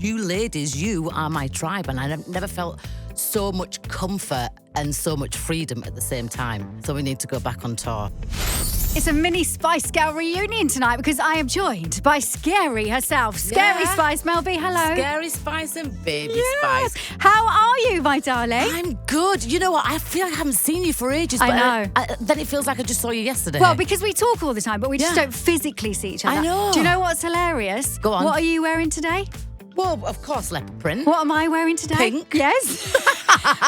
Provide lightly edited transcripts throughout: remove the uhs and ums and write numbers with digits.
you ladies, you are my tribe. And I never felt so much comfort and so much freedom at the same time. So we need to go back on tour. It's a mini Spice Girl reunion tonight because I am joined by Scary herself. Scary Spice, Mel B, hello. Scary Spice and Baby Spice. How are you, my darling? I'm good. You know what? I feel like I haven't seen you for ages. I But know. then it feels like I just saw you yesterday. Well, because we talk all the time, but we just don't physically see each other. I know. Do you know what's hilarious? Go on. What are you wearing today? Well, of course, leopard print. What am I wearing today? Pink. Yes.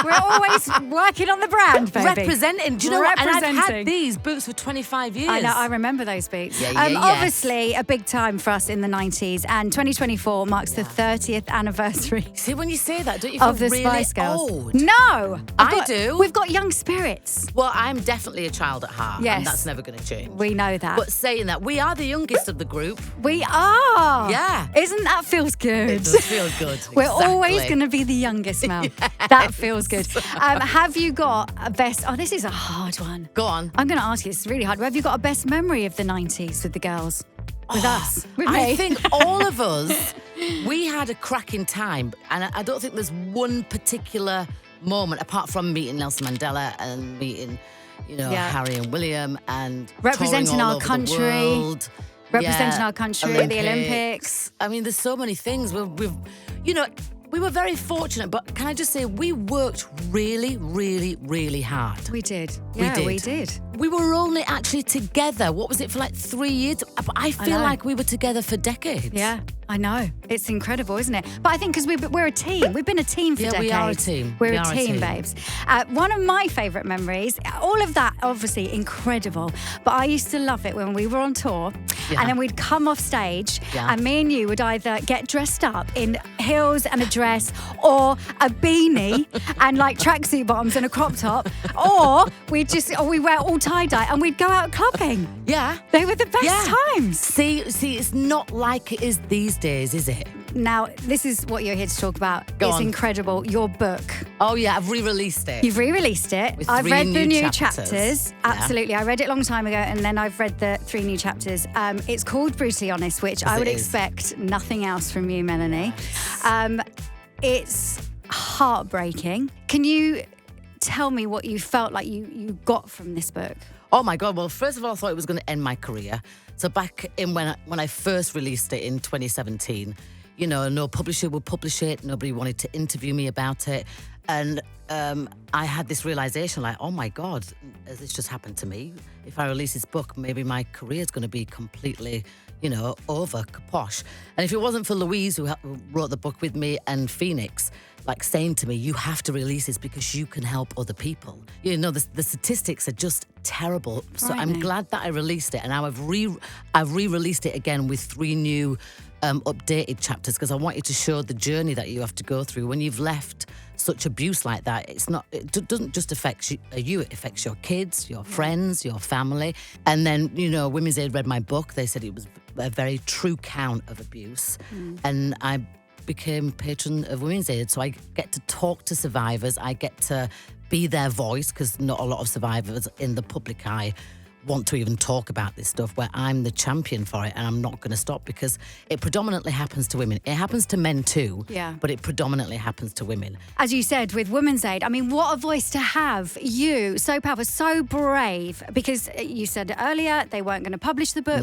We're always working on the brand, baby. Representing. Do you know what? And I've had Representing. these boots for 25 years. I know, I remember those boots. Yeah, yes. Obviously, a big time for us in the 90s, and 2024 marks the 30th anniversary See, when you say that, don't you feel of the really Spice Girls. old? No! I do. We've got young spirits. Well, I'm definitely a child at heart, Yes. and that's never going to change. We know that. But saying that, we are the youngest of the group. We are. Yeah. Isn't that feels good? It does feel good. We're Exactly. always going to be the youngest, Mel. That feels good. Have you got a best... Oh, this is a hard one. Go on. I'm going to ask you, it's really hard. Have you got a best memory of the 90s with the girls? With us? With me? I think all of us, we had a cracking time. And I don't think there's one particular moment, apart from meeting Nelson Mandela and meeting, Harry and William and representing touring all our over country. The world. Representing our country at the Olympics. I mean, there's so many things. We were very fortunate, but can I just say, we worked really, really, really hard. We did. We Yeah, did. we did. We were only actually together. What was it for, like 3 years? But I feel like we were together for decades. Yeah, I know. It's incredible, isn't it? But I think because we're a team. We've been a team for decades. we are a team. We're a team, babes. One of my favourite memories, all of that, obviously, incredible. But I used to love it when we were on tour and then we'd come off stage and me and you would either get dressed up in heels and a dress or a beanie and like tracksuit bottoms and a crop top, or we wear all tie-dye and we'd go out clubbing. Yeah. They were the best times. See, it's not like it is these days, is it? Now, this is what you're here to talk about. Go it's on. incredible. Your book. Oh, yeah, I've re-released it. You've re-released it. With I've 3 read the new new chapters. chapters. Yeah. Absolutely. I read it a long time ago and then I've read the 3 new chapters. It's called Brutally Honest, which I would expect nothing else from you, Melanie. It's heartbreaking. Can you tell me what you felt like you got from this book? Oh my God! Well, first of all, I thought it was going to end my career. So back in when I first released it in 2017, no publisher would publish it. Nobody wanted to interview me about it, and I had this realization, like, oh my God, has this just happened to me? If I release this book, maybe my career is going to be completely, over, kaposh. And if it wasn't for Louise, who wrote the book with me, and Phoenix, like saying to me, you have to release this because you can help other people. The statistics are just terrible. So I'm glad that I released it. And now I've re-released it again with 3 new updated chapters because I wanted to show the journey that you have to go through when you've left such abuse like that. It doesn't just affect you, it affects your kids, your friends, your family. And then, Women's Aid read my book. They said it was a very true count of abuse. And I became patron of Women's Aid, so I get to talk to survivors. I get to be their voice because not a lot of survivors in the public eye want to even talk about this stuff, where I'm the champion for it and I'm not going to stop because it predominantly happens to women. It happens to men too, but it predominantly happens to women. As you said, with Women's Aid, I mean, what a voice to have. You, so powerful, so brave, because you said earlier they weren't going to publish the book.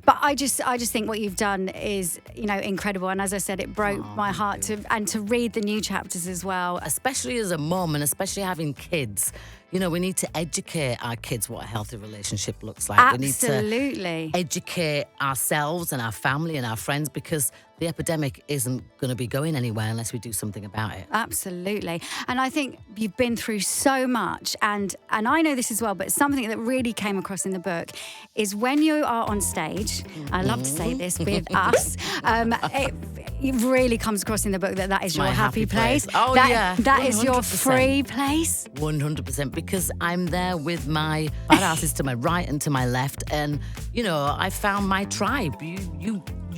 But I just think what you've done is, incredible. And as I said, it broke my heart to read the new chapters as well. Especially as a mum and especially having kids. We need to educate our kids what a healthy relationship looks like. Absolutely. We need to educate ourselves and our family and our friends because the epidemic isn't going to be going anywhere unless we do something about it. Absolutely. And I think you've been through so much, and I know this as well, but something that really came across in the book is when you are on stage, I love to say this, with us, it really comes across in the book that is your happy place. Oh, That 100%. is your free place. 100%, because I'm there with my badasses to my right and to my left, and I found my tribe.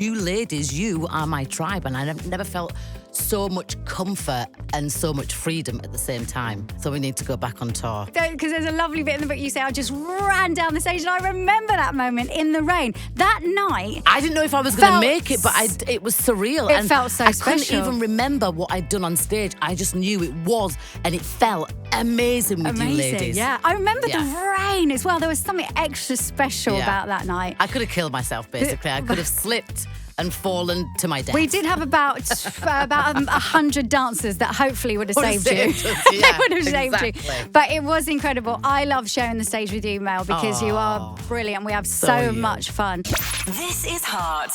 you ladies, you are my tribe. And I never felt so much comfort and so much freedom at the same time. So we need to go back on tour. Because there's a lovely bit in the book you say, I just ran down the stage, and I remember that moment in the rain. That night, I didn't know if I was going to make it, but it was surreal. It felt so special. I couldn't even remember what I'd done on stage. I just knew it was, and it felt amazing with you ladies. Yeah, I remember the rain as well. There was something extra special about that night. I could have killed myself, basically. I could have slipped and fallen to my death. We did have about 100 dancers that hopefully would have saved you. Yeah, they would have saved you. But it was incredible. I love sharing the stage with you, Mel, because you are brilliant. We have so much fun. This is Heart.